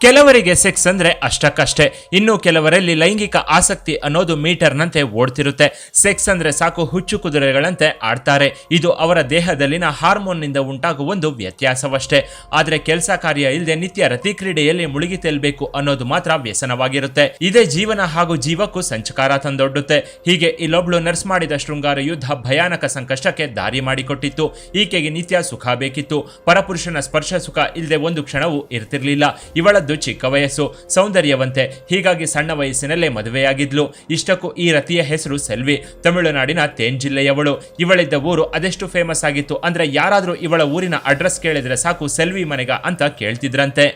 ಕೆಲವರಿಗೆ ಸೆಕ್ಸ್ ಅಂದ್ರೆ ಅಷ್ಟಕ್ಕಷ್ಟೇ, ಇನ್ನು ಕೆಲವರಲ್ಲಿ ಲೈಂಗಿಕ ಆಸಕ್ತಿ ಅನ್ನೋದು ಮೀಟರ್ನಂತೆ ಓಡ್ತಿರುತ್ತೆ. ಸೆಕ್ಸ್ ಅಂದ್ರೆ ಸಾಕು ಹುಚ್ಚು ಕುದುರೆಗಳಂತೆ ಆಡ್ತಾರೆ. ಇದು ಅವರ ದೇಹದಲ್ಲಿನ ಹಾರ್ಮೋನ್ನಿಂದ ಉಂಟಾಗುವ ಒಂದು ವ್ಯತ್ಯಾಸವಷ್ಟೇ. ಆದ್ರೆ ಕೆಲಸ ಕಾರ್ಯ ಇಲ್ಲದೆ ನಿತ್ಯ ರತಿ ಕ್ರೀಡೆಯಲ್ಲಿ ಮುಳುಗಿ ತೇಲ್ಬೇಕು ಅನ್ನೋದು ಮಾತ್ರ ವ್ಯಸನವಾಗಿರುತ್ತೆ. ಇದೇ ಜೀವನ ಹಾಗೂ ಜೀವಕ್ಕೂ ಸಂಚಕಾರ ತಂದೊಡ್ಡುತ್ತೆ. ಹೀಗೆ ಇಲ್ಲೊಬ್ಳು ನರ್ಸ್ ಮಾಡಿದ ಶೃಂಗಾರ ಯುದ್ಧ ಭಯಾನಕ ಸಂಕಷ್ಟಕ್ಕೆ ದಾರಿ ಮಾಡಿಕೊಟ್ಟಿತ್ತು. ಈಕೆಗೆ ನಿತ್ಯ ಸುಖ ಬೇಕಿತ್ತು. ಪರಪುರುಷನ ಸ್ಪರ್ಶ ಸುಖ ಇಲ್ಲದೆ ಒಂದು ಕ್ಷಣವೂ ಇರ್ತಿರ್ಲಿಲ್ಲ. ಇವಳದ್ದು ಚಿಕ್ಕ ವಯಸ್ಸು, ಸೌಂದರ್ಯವಂತೆ, ಹೀಗಾಗಿ ಸಣ್ಣ ವಯಸ್ಸಿನಲ್ಲೇ ಮದುವೆಯಾಗಿದ್ಲು. ಇಷ್ಟಕ್ಕೂ ಈ ರತಿಯ ಹೆಸರು ಸೆಲ್ವಿ. ತಮಿಳುನಾಡಿನ ತೇನ್ ಜಿಲ್ಲೆಯವಳು. ಇವಳಿದ್ದ ಊರು ಅದೆಷ್ಟು ಫೇಮಸ್ ಆಗಿತ್ತು ಅಂದ್ರೆ ಯಾರಾದ್ರೂ ಇವಳ ಊರಿನ ಅಡ್ರೆಸ್ ಕೇಳಿದ್ರೆ ಸಾಕು ಸೆಲ್ವಿ ಮನೆಗ ಅಂತ ಕೇಳ್ತಿದ್ರಂತೆ.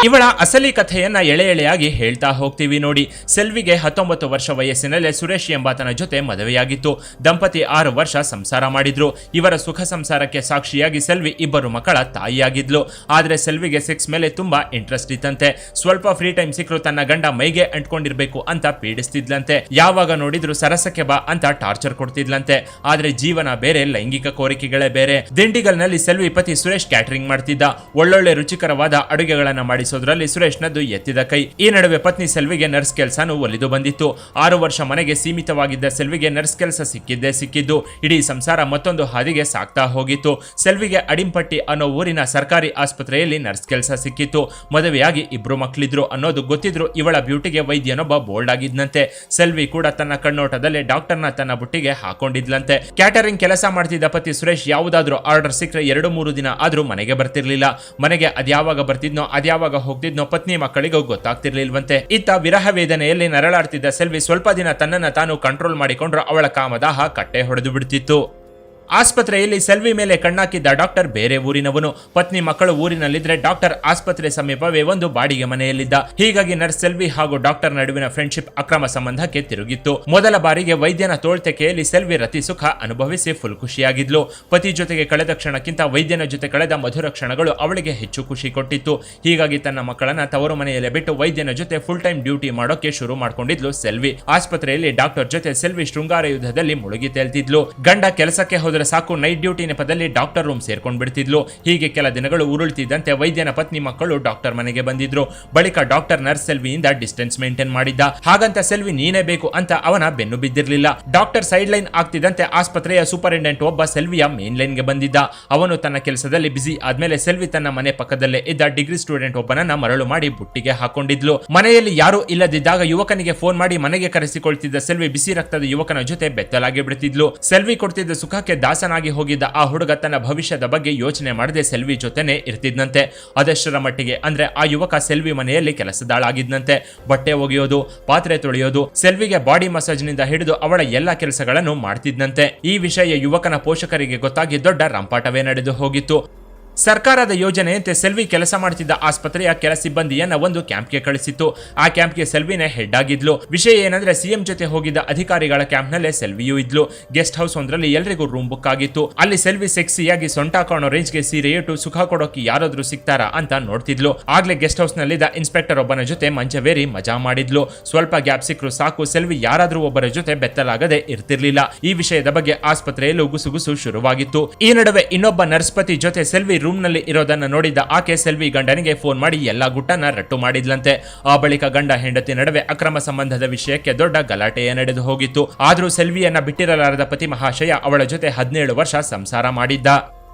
ಇವಳ ಅಸಲಿ ಕಥೆಯನ್ನ ಎಳೆ ಎಳೆಯಾಗಿ ಹೇಳ್ತಾ ಹೋಗ್ತೀವಿ ನೋಡಿ. ಸೆಲ್ವಿಗೆ 19 ವರ್ಷ ವಯಸ್ಸಿನಲ್ಲೇ ಸುರೇಶ್ ಎಂಬಾತನ ಜೊತೆ ಮದುವೆಯಾಗಿತ್ತು. ದಂಪತಿ 6 ವರ್ಷ ಸಂಸಾರ ಮಾಡಿದ್ರು. ಇವರ ಸುಖ ಸಂಸಾರಕ್ಕೆ ಸಾಕ್ಷಿಯಾಗಿ ಸೆಲ್ವಿ 2 ಮಕ್ಕಳ ತಾಯಿಯಾಗಿದ್ಲು. ಆದ್ರೆ ಸೆಲ್ವಿಗೆ ಸೆಕ್ಸ್ ಮೇಲೆ ತುಂಬಾ ಇಂಟ್ರೆಸ್ಟ್ ಇತ್ತಂತೆ. ಸ್ವಲ್ಪ ಫ್ರೀ ಟೈಮ್ ಸಿಕ್ಕರು ತನ್ನ ಗಂಡ ಮೈಗೆ ಅಂಟ್ಕೊಂಡಿರ್ಬೇಕು ಅಂತ ಪೀಡಿಸ್ತಿದ್ಲಂತೆ. ಯಾವಾಗ ನೋಡಿದ್ರು ಸರಸಕ್ಕೆ ಬಾ ಅಂತ ಟಾರ್ಚರ್ ಕೊಡ್ತಿದ್ಲಂತೆ. ಆದ್ರೆ ಜೀವನ ಬೇರೆ, ಲೈಂಗಿಕ ಕೋರಿಕೆಗಳೇ ಬೇರೆ. ದಿಂಡಿಗಲ್ನಲ್ಲಿ ಸೆಲ್ವಿ ಪತಿ ಸುರೇಶ್ ಕ್ಯಾಟರಿಂಗ್ ಮಾಡ್ತಿದ್ದ. ಒಳ್ಳೊಳ್ಳೆ ರುಚಿಕರವಾದ ಅಡುಗೆಗಳನ್ನ ಮಾಡಿಸೋದ್ರಲ್ಲಿ ಸುರೇಶ್ನದ್ದು ಎತ್ತಿದ ಕೈ. ಈ ನಡುವೆ ಪತ್ನಿ ಸೆಲ್ವಿಗೆ ನರ್ಸ್ ಕೆಲಸನೂ ಒಲಿದು ಬಂದಿತ್ತು. 6 ವರ್ಷ ಮನೆಗೆ ಸೀಮಿತವಾಗಿದ್ದ ಸೆಲ್ವಿಗೆ ನರ್ಸ್ ಕೆಲಸ ಸಿಕ್ಕಿದ್ದು. ಇಡೀ ಸಂಸಾರ ಮತ್ತೊಂದು ಹಾದಿಗೆ ಸಾಕ್ತಾ ಹೋಗಿತ್ತು. ಸೆಲ್ವಿಗೆ ಅಡಿಂಪಟ್ಟಿ ಅನ್ನೋ ಊರಿನ ಸರ್ಕಾರಿ ಆಸ್ಪತ್ರೆಯಲ್ಲಿ ನರ್ಸ್ ಕೆಲಸ ಸಿಕ್ಕಿತ್ತು. ಮದುವೆಯಾಗಿ 2 ಮಕ್ಕಳಿದ್ರು ಅನ್ನೋದು ಗೊತ್ತಿದ್ರು ಇವಳ ಬ್ಯೂಟಿಗೆ ವೈದ್ಯನೊಬ್ಬ ಬೋಲ್ಡ್ ಆಗಿದ್ದಂತೆ. ಸೆಲ್ವಿ ಕೂಡ ತನ್ನ ಕಣ್ಣೋಟದಲ್ಲೇ ಡಾಕ್ಟರ್ನ ತನ್ನ ಬುಟ್ಟಿಗೆ ಹಾಕೊಂಡಿದ್ಲಂತೆ. ಕ್ಯಾಟರಿಂಗ್ ಕೆಲಸ ಮಾಡ್ತಿದ್ದ ಪತಿ ಸುರೇಶ್ ಯಾವುದಾದ್ರೂ ಆರ್ಡರ್ ಸಿಕ್ಕರೆ 2-3 ದಿನ ಆದ್ರೂ ಮನೆಗೆ ಬರ್ತಿರ್ಲಿಲ್ಲ. ಮನೆಗೆ ಅದ್ಯಾವಾಗ ಬರ್ತಿದ್ನೋ ಅದ್ಯಾವಾಗ ಹೋಗ್ತಿದ್ನೋ ಪತ್ನಿ ಮಕ್ಕಳಿಗೂ ಗೊತ್ತಾಗ್ತಿರ್ಲಿಲ್ವಂತೆ. ಇತ್ತ ವಿರಹ ವೇದನೆಯಲ್ಲಿ ನರಳಾಡ್ತಿದ್ದ ಸೆಲ್ವಿ ಸ್ವಲ್ಪ ದಿನ ತನ್ನನ್ನ ತಾನು ಕಂಟ್ರೋಲ್ ಮಾಡಿಕೊಂಡ್ರು ಅವಳ ಕಾಮದಾಹ ಕಟ್ಟೆ ಹೊಡೆದು ಬಿಡ್ತಿತ್ತು. ಆಸ್ಪತ್ರೆಯಲ್ಲಿ ಸೆಲ್ವಿ ಮೇಲೆ ಕಣ್ಣಾಕಿದ್ದ ಡಾಕ್ಟರ್ ಬೇರೆ ಊರಿನವನು. ಪತ್ನಿ ಮಕ್ಕಳು ಊರಿನಲ್ಲಿದ್ರೆ ಡಾಕ್ಟರ್ ಆಸ್ಪತ್ರೆ ಸಮೀಪವೇ ಒಂದು ಬಾಡಿಗೆ ಮನೆಯಲ್ಲಿದ್ದ. ಹೀಗಾಗಿ ನರ್ಸ್ ಸೆಲ್ವಿ ಹಾಗೂ ಡಾಕ್ಟರ್ ನಡುವಿನ ಫ್ರೆಂಡ್ಶಿಪ್ ಅಕ್ರಮ ಸಂಬಂಧಕ್ಕೆ ತಿರುಗಿತ್ತು. ಮೊದಲ ಬಾರಿಗೆ ವೈದ್ಯನ ತೋಳ್ತೆಕೆಯಲ್ಲಿ ಸೆಲ್ವಿ ರತಿ ಸುಖ ಅನುಭವಿಸಿ ಫುಲ್ ಖುಷಿಯಾಗಿದ್ಲು. ಪತಿ ಜೊತೆಗೆ ಕಳೆದ ಕ್ಷಣಕ್ಕಿಂತ ವೈದ್ಯನ ಜೊತೆ ಕಳೆದ ಮಧುರ ಕ್ಷಣಗಳು ಅವಳಿಗೆ ಹೆಚ್ಚು ಖುಷಿ ಕೊಟ್ಟಿತ್ತು. ಹೀಗಾಗಿ ತನ್ನ ಮಕ್ಕಳನ್ನ ತವರು ಮನೆಯಲ್ಲೇ ಬಿಟ್ಟು ವೈದ್ಯನ ಜೊತೆ ಫುಲ್ ಟೈಮ್ ಡ್ಯೂಟಿ ಮಾಡೋಕೆ ಶುರು ಮಾಡ್ಕೊಂಡಿದ್ಲು ಸೆಲ್ವಿ. ಆಸ್ಪತ್ರೆಯಲ್ಲಿ ಡಾಕ್ಟರ್ ಜೊತೆ ಸೆಲ್ವಿ ಶೃಂಗಾರ ಯುದ್ಧದಲ್ಲಿ ಮುಳುಗಿ ತೇಲ್ತಿದ್ಲು. ಗಂಡ ಕೆಲಸಕ್ಕೆ ಹೋದ್ರೆ ಸಾಕು ನೈಟ್ ಡ್ಯೂಟಿ ನೆಪದಲ್ಲಿ ಡಾಕ್ಟರ್ ರೂಮ್ ಸೇರ್ಕೊಂಡ್ ಬಿಡ್ತಿದ್ಲು. ಹೀಗೆ ಕೆಲ ದಿನಗಳು ಉರುಳ್ತಿದ್ದಂತೆ ವೈದ್ಯನ ಪತ್ನಿ ಮಕ್ಕಳು ಡಾಕ್ಟರ್ ಮನೆಗೆ ಬಂದಿದ್ರು. ಬಳಿಕ ಡಾಕ್ಟರ್ ನರ್ಸ್ ಸೆಲ್ವಿಯಿಂದ ಡಿಸ್ಟೆನ್ಸ್ ಮೇಂಟೈನ್ ಮಾಡಿದ್ದ. ಹಾಗಂತ ಸೆಲ್ವಿ ನೀನೇ ಬೇಕು ಅಂತ ಅವನ ಬೆನ್ನು ಬಿದ್ದಿರ್ಲಿಲ್ಲ. ಡಾಕ್ಟರ್ ಸೈಡ್ ಲೈನ್ ಆಗ್ತಿದ್ದಂತೆ ಆಸ್ಪತ್ರೆಯ ಸೂಪರಿಂಟೆಂಡೆಂಟ್ ಒಬ್ಬ ಸೆಲ್ವಿಯ ಮೇನ್ ಲೈನ್ ಗೆ ಬಂದಿದ್ದ. ಅವನು ತನ್ನ ಕೆಲಸದಲ್ಲಿ ಬಿಸಿ ಆದ್ಮೇಲೆ ಸೆಲ್ವಿ ತನ್ನ ಮನೆ ಪಕ್ಕದಲ್ಲೇ ಇದ್ದ ಡಿಗ್ರಿ ಸ್ಟೂಡೆಂಟ್ ಒಬ್ಬನನ್ನ ಮರಳು ಮಾಡಿ ಬುಟ್ಟಿಗೆ ಹಾಕೊಂಡಿದ್ಲು. ಮನೆಯಲ್ಲಿ ಯಾರು ಇಲ್ಲದಿದ್ದಾಗ ಯುವಕನಿಗೆ ಫೋನ್ ಮಾಡಿ ಮನೆಗೆ ಕರೆಸಿಕೊಳ್ತಿದ್ದ ಸೆಲ್ವಿ ಬಿಸಿ ರಕ್ತದ ಯುವಕನ ಜೊತೆ ಬೆತ್ತಲಾಗಿ ಬಿಡ್ತಿದ್ಲು. ಸೆಲ್ವಿ ಕೊಡ್ತಿದ್ದ ಸುಖಕ್ಕೆ ದಾಸನಾಗಿ ಹೋಗಿದ್ದ ಆ ಹುಡುಗ ತನ್ನ ಭವಿಷ್ಯದ ಬಗ್ಗೆ ಯೋಚನೆ ಮಾಡದೆ ಸೆಲ್ವಿ ಜೊತೆನೆ ಇರ್ತಿದ್ನಂತೆ. ಅದೆಷ್ಟರ ಮಟ್ಟಿಗೆ ಅಂದ್ರೆ ಆ ಯುವಕ ಸೆಲ್ವಿ ಮನೆಯಲ್ಲಿ ಕೆಲಸದಾಳಾಗಿದ್ನಂತೆ. ಬಟ್ಟೆ ಒಗೆಯೋದು, ಪಾತ್ರೆ ತೊಳೆಯೋದು, ಸೆಲ್ವಿಗೆ ಬಾಡಿ ಮಸಾಜ್ ನಿಂದ ಹಿಡಿದು ಅವಳ ಎಲ್ಲಾ ಕೆಲಸಗಳನ್ನು ಮಾಡ್ತಿದ್ನಂತೆ. ಈ ವಿಷಯ ಯುವಕನ ಪೋಷಕರಿಗೆ ಗೊತ್ತಾಗಿ ದೊಡ್ಡ ರಂಪಾಟವೇ ನಡೆದು ಹೋಗಿತ್ತು. ಸರ್ಕಾರದ ಯೋಜನೆಯಂತೆ ಸೆಲ್ವಿ ಕೆಲಸ ಮಾಡ್ತಿದ್ದ ಆಸ್ಪತ್ರೆಯ ಕೆಲ ಸಿಬ್ಬಂದಿಯನ್ನ ಒಂದು ಕ್ಯಾಂಪ್ಗೆ ಕಳಿಸಿತ್ತು. ಆ ಕ್ಯಾಂಪ್ಗೆ ಸೆಲ್ವಿನೇ ಹೆಡ್ ಆಗಿದ್ಲು. ವಿಷಯ ಏನಂದ್ರೆ ಸಿಎಂ ಜೊತೆ ಹೋಗಿದ್ದ ಅಧಿಕಾರಿಗಳ ಕ್ಯಾಂಪ್ನಲ್ಲೇ ಸೆಲ್ವಿಯೂ ಇದ್ಲು. ಗೆಸ್ಟ್ ಹೌಸ್ ಒಂದರಲ್ಲಿ ಎಲ್ರಿಗೂ ರೂಮ್ ಬುಕ್ ಆಗಿತ್ತು. ಅಲ್ಲಿ ಸೆಲ್ವಿ ಸೆಕ್ಸಿಯಾಗಿ ಸೊಂಟ ಕಾಣೋ ರೇಂಜ್ಗೆ ಸೀರೆ ಇಟ್ಟು ಸುಖ ಕೊಡೋಕೆ ಯಾರಾದ್ರೂ ಸಿಗ್ತಾರಾ ಅಂತ ನೋಡ್ತಿದ್ಲು. ಆಗ್ಲೇ ಗೆಸ್ಟ್ ಹೌಸ್ ನಲ್ಲಿದ್ದ ಇನ್ಸ್ಪೆಕ್ಟರ್ ಒಬ್ಬನ ಜೊತೆ ಮಂಚವೇರಿ ಮಜಾ ಮಾಡಿದ್ಲು. ಸ್ವಲ್ಪ ಗ್ಯಾಪ್ ಸಿಕ್ಕರು ಸಾಕು ಸೆಲ್ವಿ ಯಾರಾದ್ರೂ ಒಬ್ಬರ ಜೊತೆ ಬೆತ್ತಲಾಗದೆ ಇರ್ತಿರ್ಲಿಲ್ಲ. ಈ ವಿಷಯದ ಬಗ್ಗೆ ಆಸ್ಪತ್ರೆಯಲ್ಲೂ ಗುಸುಗುಸು ಶುರುವಾಗಿತ್ತು. ಈ ನಡುವೆ ಇನ್ನೊಬ್ಬ ನರ್ಸ್ ಪತಿ ಜೊತೆ ಸೆಲ್ವಿ ರೂಮ್ ನಲ್ಲಿ ಇರೋದನ್ನ ನೋಡಿದ್ದ ಆಕೆ ಸೆಲ್ವಿ ಗಂಡನಿಗೆ ಫೋನ್ ಮಾಡಿ ಎಲ್ಲಾ ಗುಟ್ಟನ್ನ ರಟ್ಟು ಮಾಡಿದ್ಲಂತೆ. ಆ ಬಳಿಕ ಗಂಡ ಹೆಂಡತಿ ನಡುವೆ ಅಕ್ರಮ ಸಂಬಂಧದ ವಿಷಯಕ್ಕೆ ದೊಡ್ಡ ಗಲಾಟೆಯೇ ನಡೆದು ಹೋಗಿತ್ತು. ಆದ್ರೂ ಸೆಲ್ವಿಯನ್ನ ಬಿಟ್ಟಿರಲಾರದ ಪತಿ ಮಹಾಶಯ ಅವಳ ಜೊತೆ 17 ವರ್ಷ ಸಂಸಾರ ಮಾಡಿದ್ದ.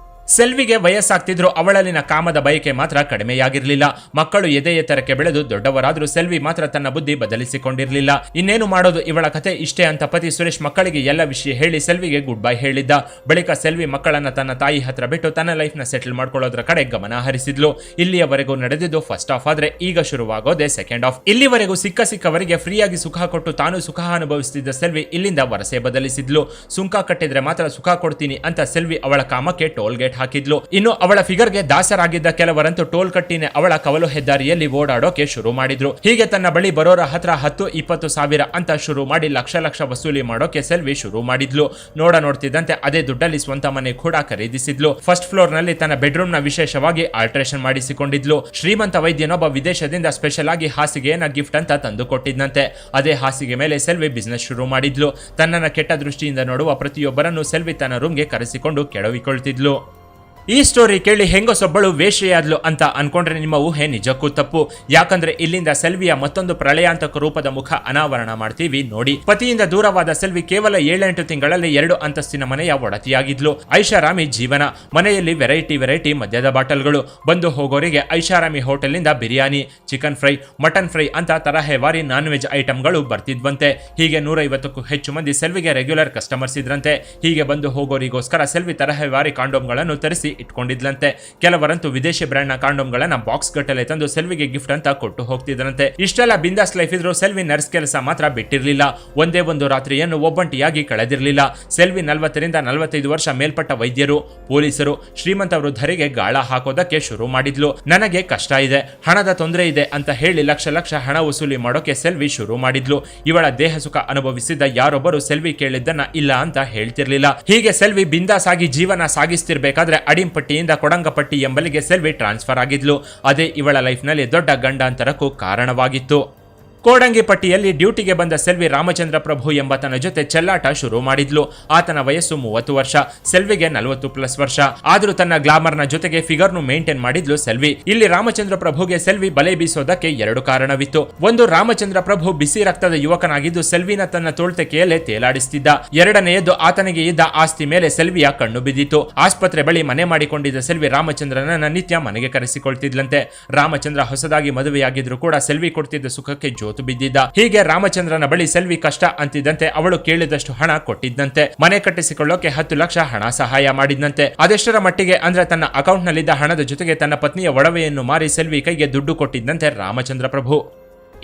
ಸೆಲ್ವಿಗೆ ವಯಸ್ಸಾಗ್ತಿದ್ರು ಅವಳಲ್ಲಿನ ಕಾಮದ ಬಯಕೆ ಮಾತ್ರ ಕಡಿಮೆಯಾಗಿರ್ಲಿಲ್ಲ. ಮಕ್ಕಳು ಎದೆ ಎತ್ತರಕ್ಕೆ ಬೆಳೆದು ದೊಡ್ಡವರಾದ್ರೂ ಸೆಲ್ವಿ ಮಾತ್ರ ತನ್ನ ಬುದ್ಧಿ ಬದಲಿಸಿಕೊಂಡಿರ್ಲಿಲ್ಲ. ಇನ್ನೇನು ಮಾಡೋದು, ಇವಳ ಕಥೆ ಇಷ್ಟೇ ಅಂತ ಪತಿ ಸುರೇಶ್ ಮಕ್ಕಳಿಗೆ ಎಲ್ಲ ವಿಷಯ ಹೇಳಿ ಸೆಲ್ವಿಗೆ ಗುಡ್ ಬೈ ಹೇಳಿದ್ದ. ಬಳಿಕ ಸೆಲ್ವಿ ಮಕ್ಕಳನ್ನ ತನ್ನ ತಾಯಿ ಹತ್ರ ಬಿಟ್ಟು ತನ್ನ ಲೈಫ್ ನ ಸೆಟಲ್ ಮಾಡ್ಕೊಳ್ಳೋದ್ರ ಕಡೆ ಗಮನ ಹರಿಸಿದ್ಲು. ಇಲ್ಲಿಯವರೆಗೂ ನಡೆದಿದ್ದು ಫಸ್ಟ್ ಹಾಫ್ ಆದ್ರೆ ಈಗ ಶುರುವಾಗೋದೆ ಸೆಕೆಂಡ್ ಹಾಫ್. ಇಲ್ಲಿವರೆಗೂ ಸಿಕ್ಕವರಿಗೆ ಫ್ರೀಯಾಗಿ ಸುಖ ಕೊಟ್ಟು ತಾನು ಸುಖ ಅನುಭವಿಸುತ್ತಿದ್ದ ಸೆಲ್ವಿ ಇಲ್ಲಿಂದ ವರಸೆ ಬದಲಿಸಿದ್ಲು. ಸುಂಕ ಕಟ್ಟಿದ್ರೆ ಮಾತ್ರ ಸುಖ ಕೊಡ್ತೀನಿ ಅಂತ ಸೆಲ್ವಿ ಅವಳ ಕಾಮಕ್ಕೆ ಟೋಲ್ ಗೇಟ್ ಹಾಕಿದ್ಲು. ಇನ್ನು ಅವಳ ಫಿಗರ್ಗೆ ದಾಸರಾಗಿದ್ದ ಕೆಲವರಂತೂ ಟೋಲ್ ಕಟ್ಟಿನೇ ಅವಳ ಕವಲು ಹೆದ್ದಾರಿಯಲ್ಲಿ ಓಡಾಡೋಕೆ ಶುರು ಮಾಡಿದ್ರು. ಹೀಗೆ ತನ್ನ ಬಳಿ ಬರೋರ ಹತ್ರ 10-20 ಸಾವಿರ ಅಂತ ಶುರು ಮಾಡಿ ಲಕ್ಷ ವಸೂಲಿ ಮಾಡೋಕೆ ಸೆಲ್ವಿ ಶುರು ಮಾಡಿದ್ಲು. ನೋಡ್ತಿದ್ದಂತೆ ಅದೇ ದುಡ್ಡಲ್ಲಿ ಸ್ವಂತ ಮನೆ ಕೂಡ ಖರೀದಿಸಿದ್ಲು. ಫಸ್ಟ್ ಫ್ಲೋರ್ ನಲ್ಲಿ ತನ್ನ ಬೆಡ್ರೂಮ್ ನ ವಿಶೇಷವಾಗಿ ಆಲ್ಟ್ರೇಷನ್ ಮಾಡಿಸಿಕೊಂಡಿದ್ಲು. ಶ್ರೀಮಂತ ವೈದ್ಯನೊಬ್ಬ ವಿದೇಶದಿಂದ ಸ್ಪೆಷಲ್ ಆಗಿ ಹಾಸಿಗೆಯನ್ನ ಗಿಫ್ಟ್ ಅಂತ ತಂದು ಕೊಟ್ಟಿದ್ದಂತೆ. ಅದೇ ಹಾಸಿಗೆ ಮೇಲೆ ಸೆಲ್ವಿ ಬಿಸ್ನೆಸ್ ಶುರು ಮಾಡಿದ್ಲು. ತನ್ನನ್ನ ಕೆಟ್ಟ ದೃಷ್ಟಿಯಿಂದ ನೋಡುವ ಪ್ರತಿಯೊಬ್ಬರನ್ನು ಸೆಲ್ವಿ ತನ್ನ ರೂಮ್ಗೆ ಕರೆಸಿಕೊಂಡು ಕೆಡವಿಕೊಳ್ತಿದ್ಲು. ಈ ಸ್ಟೋರಿ ಕೇಳಿ ಹೆಂಗಸೊಬ್ಬಳು ವೇಶ್ಯೆಯಾದ್ಲು ಅಂತ ಅನ್ಕೊಂಡ್ರೆ ನಿಮ್ಮ ಊಹೆ ನಿಜಕ್ಕೂ ತಪ್ಪು. ಯಾಕಂದ್ರೆ ಇಲ್ಲಿಂದ ಸೆಲ್ವಿಯ ಮತ್ತೊಂದು ಪ್ರಳಯಾಂತಕ ರೂಪದ ಮುಖ ಅನಾವರಣ ಮಾಡ್ತೀವಿ ನೋಡಿ. ಪತಿಯಿಂದ ದೂರವಾದ ಸೆಲ್ವಿ ಕೇವಲ 7-8 ತಿಂಗಳಲ್ಲಿ 2 ಅಂತಸ್ತಿನ ಮನೆಯ ಒಡತಿಯಾಗಿದ್ಲು. ಐಷಾರಾಮಿ ಜೀವನ. ಮನೆಯಲ್ಲಿ ವೆರೈಟಿ ಮದ್ಯದ ಬಾಟಲ್ಗಳು. ಬಂದು ಹೋಗೋರಿಗೆ ಐಷಾರಾಮಿ ಹೋಟೆಲ್ನಿಂದ biryani, chicken fry, mutton fry ಅಂತ ತರಹೇವಾರಿ ನಾನ್ ವೆಜ್ ಐಟಮ್ಗಳು ಬರ್ತಿದ್ವಂತೆ. ಹೀಗೆ 150ಕ್ಕೂ ಹೆಚ್ಚು ಮಂದಿ ಸೆಲ್ವಿಗೆ ರೆಗ್ಯುಲರ್ ಕಸ್ಟಮರ್ಸ್ ಇದ್ರಂತೆ. ಹೀಗೆ ಬಂದು ಹೋಗೋರಿಗೋಸ್ಕರ ಸೆಲ್ವಿ ತರಹೇವಾರಿ ಕಾಂಡೋಮ್ಗಳನ್ನು ತರಿಸಿ ಇಟ್ಕೊಂಡಿದ್ಲಂತೆ. ಕೆಲವರಂತೂ ವಿದೇಶಿ ಬ್ರ್ಯಾಂಡ್ ನ ಕಾಂಡೋಮ್ಗಳನ್ನ ಬಾಕ್ಸ್ ಗಟ್ಟಲೆ ತಂದು ಸೆಲ್ವಿಗೆ ಗಿಫ್ಟ್ ಅಂತ ಕೊಟ್ಟು ಹೋಗ್ತಿದ್ರಂತೆ. ಇಷ್ಟೆಲ್ಲ ಬಿಂದಾಸ್ ಲೈಫ್ ಇದ್ರು ಸೆಲ್ವಿ ನರ್ಸ್ ಕೆಲಸ ಮಾತ್ರ ಬಿಟ್ಟಿರ್ಲಿಲ್ಲ. ಒಂದೇ ಒಂದು ರಾತ್ರಿಯನ್ನು ಒಬ್ಬಂಟಿಯಾಗಿ ಕಳೆದಿರಲಿಲ್ಲ. ಸೆಲ್ವಿ 40ರಿಂದ 45 ವರ್ಷ ಮೇಲ್ಪಟ್ಟ ವೈದ್ಯರು, ಪೊಲೀಸರು, ಶ್ರೀಮಂತ ವೃದ್ಧರಿಗೆ ಗಾಳ ಹಾಕೋದಕ್ಕೆ ಶುರು ಮಾಡಿದ್ಲು. ನನಗೆ ಕಷ್ಟ ಇದೆ, ಹಣದ ತೊಂದರೆ ಇದೆ ಅಂತ ಹೇಳಿ ಲಕ್ಷ ಹಣ ವಸೂಲಿ ಮಾಡೋಕೆ ಸೆಲ್ವಿ ಶುರು ಮಾಡಿದ್ಲು. ಇವಳ ದೇಹ ಸುಖ ಅನುಭವಿಸಿದ ಯಾರೊಬ್ಬರು ಸೆಲ್ವಿ ಕೇಳಿದ್ದನ್ನ ಇಲ್ಲ ಅಂತ ಹೇಳ್ತಿರ್ಲಿಲ್ಲ. ಹೀಗೆ ಸೆಲ್ವಿ ಬಿಂದಾಸ್ ಆಗಿ ಜೀವನ ಸಾಗಿಸ್ತಿರ್ಬೇಕಾದ್ರೆ ಅಡಿಂಪಟ್ಟಿಯಿಂದ ಕೊಡಂಗಪಟ್ಟಿ ಎಂಬಲ್ಲಿಗೆ ಸೆಲ್ವಿ ಟ್ರಾನ್ಸ್ಫರ್ ಆಗಿದ್ಲು. ಅದೇ ಇವಳ ಲೈಫ್ನಲ್ಲಿ ದೊಡ್ಡ ಗಂಡಾಂತರಕ್ಕೂ ಕಾರಣವಾಗಿತ್ತು. ಕೋಡಂಗಿಪಟ್ಟಿಯಲ್ಲಿ ಡ್ಯೂಟಿಗೆ ಬಂದ ಸೆಲ್ವಿ ರಾಮಚಂದ್ರ ಪ್ರಭು ಎಂಬಾತನ ಜೊತೆ ಚೆಲ್ಲಾಟ ಶುರು ಮಾಡಿದ್ಲು. ಆತನ ವಯಸ್ಸು 30 ವರ್ಷ, ಸೆಲ್ವಿಗೆ 40+ ವರ್ಷ. ಆದ್ರೂ ತನ್ನ ಗ್ಲಾಮರ್ನ ಜೊತೆಗೆ ಫಿಗರ್ನು ಮೇಂಟೈನ್ ಮಾಡಿದ್ಲು ಸೆಲ್ವಿ. ಇಲ್ಲಿ ರಾಮಚಂದ್ರ ಪ್ರಭುಗೆ ಸೆಲ್ವಿ ಬಲೆ ಬೀಸೋದಕ್ಕೆ 2 ಕಾರಣವಿತ್ತು. ಒಂದು, ರಾಮಚಂದ್ರ ಪ್ರಭು ಬಿಸಿ ರಕ್ತದ ಯುವಕನಾಗಿದ್ದು ಸೆಲ್ವಿನ ತನ್ನ ತೋಳ್ತೆಕೆಯಲ್ಲೇ ತೇಲಾಡಿಸ್ತಿದ್ದ. ಎರಡನೆಯದು, ಆತನಿಗೆ ಇದ್ದ ಆಸ್ತಿ ಮೇಲೆ ಸೆಲ್ವಿಯ ಕಣ್ಣು ಬಿದ್ದಿತ್ತು. ಆಸ್ಪತ್ರೆ ಬಳಿ ಮನೆ ಮಾಡಿಕೊಂಡಿದ್ದ ಸೆಲ್ವಿ ರಾಮಚಂದ್ರನನ್ನ ನಿತ್ಯ ಮನೆಗೆ ಕರೆಸಿಕೊಳ್ತಿದ್ಲಂತೆ. ರಾಮಚಂದ್ರ ಹೊಸದಾಗಿ ಮದುವೆಯಾಗಿದ್ರು ಕೂಡ ಸೆಲ್ವಿ ಕೊಡ್ತಿದ್ದ ಸುಖಕ್ಕೆ ಜೋತು ಬಿದ್ದಿದ್ದ. ಹೀಗೆ ರಾಮಚಂದ್ರನ ಬಳಿ ಸೆಲ್ವಿ ಕಷ್ಟ ಅಂತಿದ್ದಂತೆ ಅವಳು ಕೇಳಿದಷ್ಟು ಹಣ ಕೊಟ್ಟಿದ್ದಂತೆ. ಮನೆ ಕಟ್ಟಿಸಿಕೊಳ್ಳೋಕೆ 10 ಲಕ್ಷ ಹಣ ಸಹಾಯ ಮಾಡಿದ್ದಂತೆ. ಅದೆಷ್ಟರ ಮಟ್ಟಿಗೆ ಅಂದ್ರೆ ತನ್ನ ಅಕೌಂಟ್ ನಲ್ಲಿದ್ದ ಹಣದ ಜೊತೆಗೆ ತನ್ನ ಪತ್ನಿಯ ಒಡವೆಯನ್ನು ಮಾರಿ ಸೆಲ್ವಿ ಕೈಗೆ ದುಡ್ಡು ಕೊಟ್ಟಿದ್ದಂತೆ ರಾಮಚಂದ್ರ ಪ್ರಭು.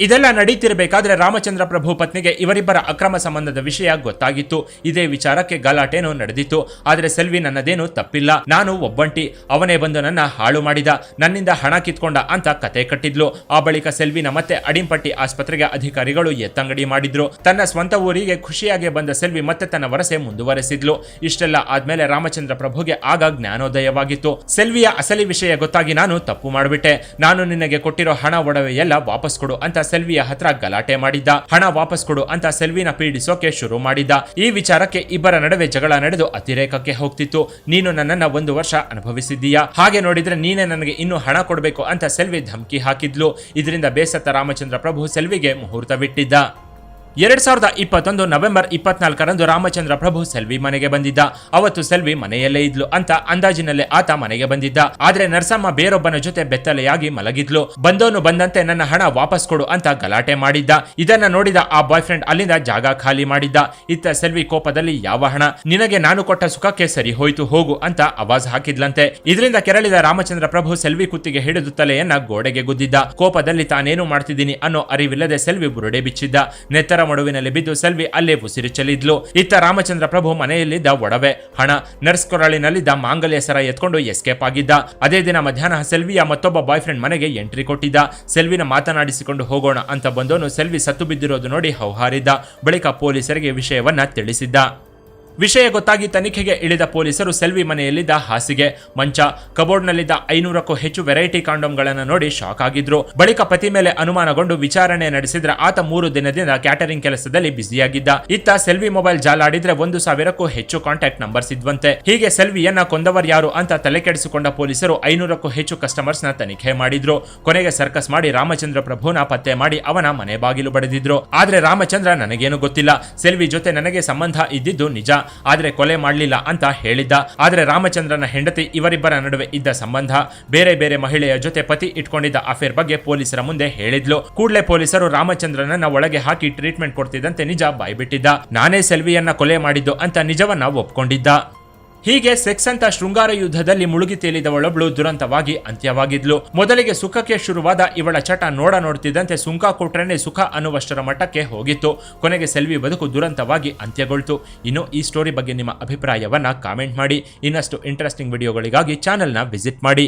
ಇದೆಲ್ಲ ನಡೀತಿರಬೇಕಾದ್ರೆ ರಾಮಚಂದ್ರ ಪ್ರಭು ಪತ್ನಿಗೆ ಇವರಿಬ್ಬರ ಅಕ್ರಮ ಸಂಬಂಧದ ವಿಷಯ ಗೊತ್ತಾಗಿತ್ತು. ಇದೇ ವಿಚಾರಕ್ಕೆ ಗಲಾಟೆನೂ ನಡೆದಿತ್ತು. ಆದ್ರೆ ಸೆಲ್ವಿ ನನ್ನದೇನು ತಪ್ಪಿಲ್ಲ, ನಾನು ಒಬ್ಬಂಟಿ, ಅವನೇ ಬಂದು ನನ್ನ ಹಾಳು ಮಾಡಿದ, ನನ್ನಿಂದ ಹಣ ಕಿತ್ಕೊಂಡ ಅಂತ ಕತೆ ಕಟ್ಟಿದ್ಲು. ಆ ಬಳಿಕ ಸೆಲ್ವಿನ ಮತ್ತೆ ಅಡಿಂಪಟ್ಟಿ ಆಸ್ಪತ್ರೆಗೆ ಅಧಿಕಾರಿಗಳು ಎತ್ತಂಗಡಿ ಮಾಡಿದ್ರು. ತನ್ನ ಸ್ವಂತ ಊರಿಗೆ ಖುಷಿಯಾಗಿ ಬಂದ ಸೆಲ್ವಿ ಮತ್ತೆ ತನ್ನ ವರಸೆ ಮುಂದುವರೆಸಿದ್ಲು. ಇಷ್ಟೆಲ್ಲ ಆದ್ಮೇಲೆ ರಾಮಚಂದ್ರ ಪ್ರಭುಗೆ ಆಗ ಜ್ಞಾನೋದಯವಾಗಿತ್ತು. ಸೆಲ್ವಿಯ ಅಸಲಿ ವಿಷಯ ಗೊತ್ತಾಗಿ ನಾನು ತಪ್ಪು ಮಾಡಿಬಿಟ್ಟೆ, ನಾನು ನಿನಗೆ ಕೊಟ್ಟಿರೋ ಹಣ ಒಡವೆ ಎಲ್ಲ ವಾಪಸ್ ಕೊಡು ಅಂತ ಸೆಲ್ವಿಯ ಹತ್ರ ಗಲಾಟೆ ಮಾಡಿದ್ದ. ಹಣ ವಾಪಸ್ ಕೊಡು ಅಂತ ಸೆಲ್ವಿನ ಪೀಡಿಸೋಕೆ ಶುರು ಮಾಡಿದ್ದ. ಈ ವಿಚಾರಕ್ಕೆ ಇಬ್ಬರ ನಡುವೆ ಜಗಳ ನಡೆದು ಅತಿರೇಕಕ್ಕೆ ಹೋಗ್ತಿತ್ತು. ನೀನು ನನ್ನನ್ನ 1 ವರ್ಷ ಅನುಭವಿಸಿದ್ದೀಯಾ, ಹಾಗೆ ನೋಡಿದ್ರೆ ನೀನೇ ನನಗೆ ಇನ್ನೂ ಹಣ ಕೊಡಬೇಕು ಅಂತ ಸೆಲ್ವಿ ಧಮಕಿ ಹಾಕಿದ್ಲು. ಇದರಿಂದ ಬೇಸತ್ತ ರಾಮಚಂದ್ರ ಪ್ರಭು ಸೆಲ್ವಿಗೆ ಮುಹೂರ್ತವಿಟ್ಟಿದ್ದ. 2021 ನವೆಂಬರ್ 24ರಂದು ರಾಮಚಂದ್ರ ಪ್ರಭು ಸೆಲ್ವಿ ಮನೆಗೆ ಬಂದಿದ್ದ. ಅವತ್ತು ಸೆಲ್ವಿ ಮನೆಯಲ್ಲೇ ಇದ್ಲು ಅಂತ ಅಂದಾಜಿನಲ್ಲೇ ಆತ ಮನೆಗೆ ಬಂದಿದ್ದ. ಆದ್ರೆ ನರ್ಸಮ್ಮ ಬೇರೊಬ್ಬನ ಜೊತೆ ಬೆತ್ತಲೆಯಾಗಿ ಮಲಗಿದ್ಲು. ಬಂದೋನು ಬಂದಂತೆ ನನ್ನ ಹಣ ವಾಪಸ್ ಕೊಡು ಅಂತ ಗಲಾಟೆ ಮಾಡಿದ್ದ. ಇದನ್ನ ನೋಡಿದ ಆ ಬಾಯ್ ಫ್ರೆಂಡ್ ಅಲ್ಲಿಂದ ಜಾಗ ಖಾಲಿ ಮಾಡಿದ್ದ. ಇತ್ತ ಸೆಲ್ವಿ ಕೋಪದಲ್ಲಿ ಯಾವ ಹಣ, ನಿನಗೆ ನಾನು ಕೊಟ್ಟ ಸುಖಕ್ಕೆ ಸರಿ ಹೋಯ್ತು ಹೋಗು ಅಂತ ಆವಾಜ್ ಹಾಕಿದ್ಲಂತೆ. ಇದರಿಂದ ಕೆರಳಿದ ರಾಮಚಂದ್ರ ಪ್ರಭು ಸೆಲ್ವಿ ಕುತ್ತಿಗೆ ಹಿಡಿದು ತಲೆಯನ್ನ ಗೋಡೆಗೆ ಗುದ್ದಿದ್ದ. ಕೋಪದಲ್ಲಿ ತಾನೇನು ಮಾಡ್ತಿದ್ದೀನಿ ಅನ್ನೋ ಅರಿವಿಲ್ಲದೆ ಸೆಲ್ವಿ ಬುರುಡೆ ಬಿಚ್ಚಿದ್ದ. ನೆತ್ತರ ಮಡುವಿನಲ್ಲಿ ಬಿದ್ದು ಸೆಲ್ವಿ ಅಲ್ಲೇ ಉಸಿರು ಚೆಲ್ಲಿದ್ಲು. ಇತ್ತ ರಾಮಚಂದ್ರ ಪ್ರಭು ಮನೆಯಲ್ಲಿದ್ದ ಒಡವೆ, ಹಣ, ನರ್ಸ್ ಕೊರಳಿನಲ್ಲಿದ್ದ ಮಾಂಗಲ್ಯ ಸರ ಎತ್ಕೊಂಡು ಎಸ್ಕೇಪ್ ಆಗಿದ್ದ. ಅದೇ ದಿನ ಮಧ್ಯಾಹ್ನ ಸೆಲ್ವಿಯ ಮತ್ತೊಬ್ಬ ಬಾಯ್ ಫ್ರೆಂಡ್ ಮನೆಗೆ ಎಂಟ್ರಿ ಕೊಟ್ಟಿದ್ದ. ಸೆಲ್ವಿನ ಮಾತನಾಡಿಸಿಕೊಂಡು ಹೋಗೋಣ ಅಂತ ಬಂದವನು ಸೆಲ್ವಿ ಸತ್ತು ಬಿದ್ದಿರೋದು ನೋಡಿ ಹೌಹಾರಿದ್ದ. ಬಳಿಕ ಪೊಲೀಸರಿಗೆ ವಿಷಯವನ್ನ ತಿಳಿಸಿದ್ದ. ವಿಷಯ ಗೊತ್ತಾಗಿ ತನಿಖೆಗೆ ಇಳಿದ ಪೊಲೀಸರು ಸೆಲ್ವಿ ಮನೆಯಲ್ಲಿದ್ದ ಹಾಸಿಗೆ, ಮಂಚ, ಕಬೋರ್ಡ್ನಲ್ಲಿದ್ದ 500ಕ್ಕೂ ಹೆಚ್ಚು ವೆರೈಟಿ ಕಾಂಡೋಮ್ಗಳನ್ನು ನೋಡಿ ಶಾಕ್ ಆಗಿದ್ರು. ಬಳಿಕ ಪತಿ ಮೇಲೆ ಅನುಮಾನಗೊಂಡು ವಿಚಾರಣೆ ನಡೆಸಿದ್ರೆ ಆತ 3 ದಿನದಿಂದ ಕ್ಯಾಟರಿಂಗ್ ಕೆಲಸದಲ್ಲಿ ಬ್ಯುಸಿಯಾಗಿದ್ದ. ಇತ್ತ ಸೆಲ್ವಿ ಮೊಬೈಲ್ ಜಾಲಾಡಿದ್ರೆ 1000ಕ್ಕೂ ಹೆಚ್ಚು ಕಾಂಟ್ಯಾಕ್ಟ್ ನಂಬರ್ಸ್ ಇದ್ವಂತೆ. ಹೀಗೆ ಸೆಲ್ವಿಯನ್ನ ಕೊಂದವರು ಯಾರು ಅಂತ ತಲೆ ಕೆಡಿಸಿಕೊಂಡ ಪೊಲೀಸರು 500ಕ್ಕೂ ಹೆಚ್ಚು ಕಸ್ಟಮರ್ಸ್ ನ ತನಿಖೆ ಮಾಡಿದ್ರು. ಕೊನೆಗೆ ಸರ್ಕಸ್ ಮಾಡಿ ರಾಮಚಂದ್ರ ಪ್ರಭುನ ಪತ್ತೆ ಮಾಡಿ ಅವನ ಮನೆ ಬಾಗಿಲು ಬಡಿದಿದ್ರು. ಆದ್ರೆ ರಾಮಚಂದ್ರ ನನಗೇನು ಗೊತ್ತಿಲ್ಲ, ಸೆಲ್ವಿ ಜೊತೆ ನನಗೆ ಸಂಬಂಧ ಇದ್ದಿದ್ದು ನಿಜ, ಆದ್ರೆ ಕೊಲೆ ಮಾಡಲಿಲ್ಲ ಅಂತ ಹೇಳಿದ್ದ. ಆದ್ರೆ ರಾಮಚಂದ್ರನ ಹೆಂಡತಿ ಇವರಿಬ್ಬರ ನಡುವೆ ಇದ್ದ ಸಂಬಂಧ, ಬೇರೆ ಮಹಿಳೆಯ ಜೊತೆ ಪತಿ ಇಟ್ಕೊಂಡಿದ್ದ ಅಫೇರ್ ಬಗ್ಗೆ ಪೊಲೀಸರ ಮುಂದೆ ಹೇಳಿದ್ಲು. ಕೂಡಲೇ ಪೊಲೀಸರು ರಾಮಚಂದ್ರನನ್ನ ಒಳಗೆ ಹಾಕಿ ಟ್ರೀಟ್ಮೆಂಟ್ ಕೊಡ್ತಿದ್ದಂತೆ ನಿಜ ಬಾಯ್ಬಿಟ್ಟಿದ್ದ. ನಾನೇ ಸೆಲ್ವಿಯನ್ನ ಕೊಲೆ ಮಾಡಿದ್ದು ಅಂತ ನಿಜವನ್ನ ಒಪ್ಕೊಂಡಿದ್ದ. ಹೀಗೆ ಸೆಕ್ಸ್ ಅಂತ ಶೃಂಗಾರ ಯುದ್ಧದಲ್ಲಿ ಮುಳುಗಿ ತೇಲಿದವಳೊಬ್ಳು ದುರಂತವಾಗಿ ಅಂತ್ಯವಾಗಿದ್ಲು. ಮೊದಲಿಗೆ ಸುಖಕ್ಕೆ ಶುರುವಾದ ಇವಳ ಚಟ ನೋಡ್ತಿದ್ದಂತೆ ಸುಂಕ ಕೊಟ್ರೇನೆ ಸುಖ ಅನ್ನುವಷ್ಟರ ಮಟ್ಟಕ್ಕೆ ಹೋಗಿತ್ತು. ಕೊನೆಗೆ ಸೆಲ್ವಿ ಬದುಕು ದುರಂತವಾಗಿ ಅಂತ್ಯಗೊಳ್ತು. ಇನ್ನು ಈ ಸ್ಟೋರಿ ಬಗ್ಗೆ ನಿಮ್ಮ ಅಭಿಪ್ರಾಯವನ್ನ ಕಾಮೆಂಟ್ ಮಾಡಿ. ಇನ್ನಷ್ಟು ಇಂಟ್ರೆಸ್ಟಿಂಗ್ ವಿಡಿಯೋಗಳಿಗಾಗಿ ಚಾನೆಲ್ನ ವಿಸಿಟ್ ಮಾಡಿ.